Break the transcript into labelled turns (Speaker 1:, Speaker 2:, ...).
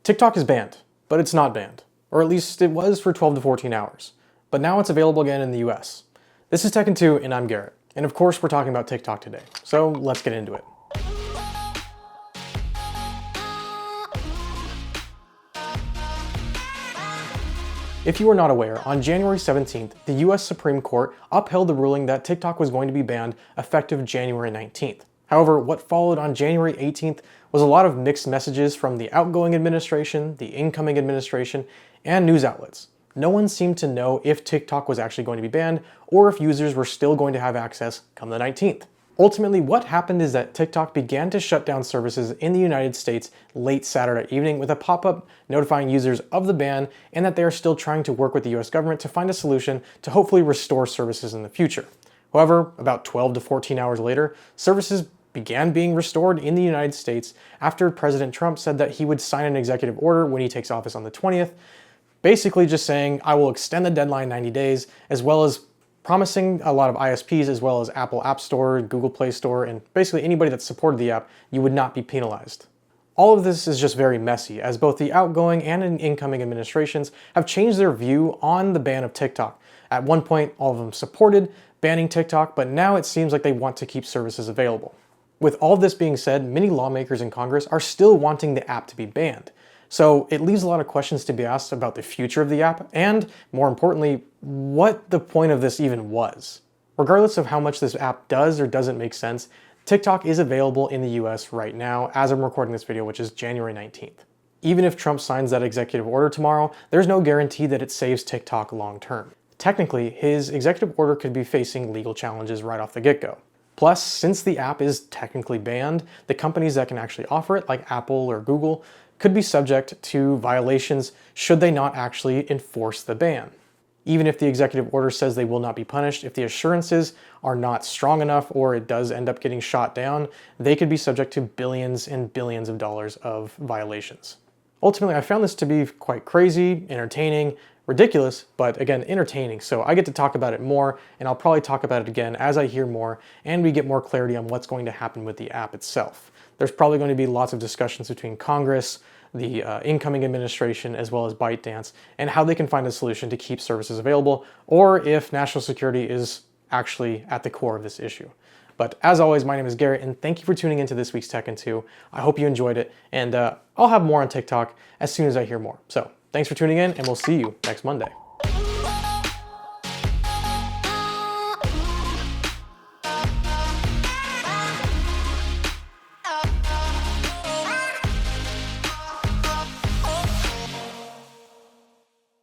Speaker 1: TikTok is banned, but it's not banned. Or at least it was for 12 to 14 hours. But now it's available again in the US. This is Tekken 2 and I'm Garrett. And of course we're talking about TikTok today. So let's get into it. If you are not aware, on January 17th, the US Supreme Court upheld the ruling that TikTok was going to be banned effective January 19th. However, what followed on January 18th was a lot of mixed messages from the outgoing administration, the incoming administration, and news outlets. No one seemed to know if TikTok was actually going to be banned or if users were still going to have access come the 19th. Ultimately, what happened is that TikTok began to shut down services in the United States late Saturday evening with a pop-up notifying users of the ban and that they are still trying to work with the US government to find a solution to hopefully restore services in the future. However, about 12 to 14 hours later, services began being restored in the United States after President Trump said that he would sign an executive order when he takes office on the 20th, basically just saying, I will extend the deadline 90 days, as well as promising a lot of ISPs, as well as Apple App Store, Google Play Store, and basically anybody that supported the app, you would not be penalized. All of this is just very messy, as both the outgoing and incoming administrations have changed their view on the ban of TikTok. At one point, all of them supported banning TikTok, but now it seems like they want to keep services available. With all of this being said, many lawmakers in Congress are still wanting the app to be banned. So it leaves a lot of questions to be asked about the future of the app and, more importantly, what the point of this even was. Regardless of how much this app does or doesn't make sense, TikTok is available in the US right now as I'm recording this video, which is January 19th. Even if Trump signs that executive order tomorrow, there's no guarantee that it saves TikTok long term. Technically, his executive order could be facing legal challenges right off the get-go. Plus, since the app is technically banned, the companies that can actually offer it, like Apple or Google, could be subject to violations should they not actually enforce the ban. Even if the executive order says they will not be punished, if the assurances are not strong enough or it does end up getting shot down, they could be subject to billions and billions of dollars of violations. Ultimately, I found this to be quite crazy, entertaining, ridiculous, but again, entertaining. So I get to talk about it more, and I'll probably talk about it again as I hear more and we get more clarity on what's going to happen with the app itself. There's probably going to be lots of discussions between Congress, the incoming administration, as well as ByteDance, and how they can find a solution to keep services available, or if national security is actually at the core of this issue. But as always, my name is Garrett, and thank you for tuning into this week's Tekken 2. I hope you enjoyed it, and I'll have more on TikTok as soon as I hear more. So thanks for tuning in, and we'll see you next Monday.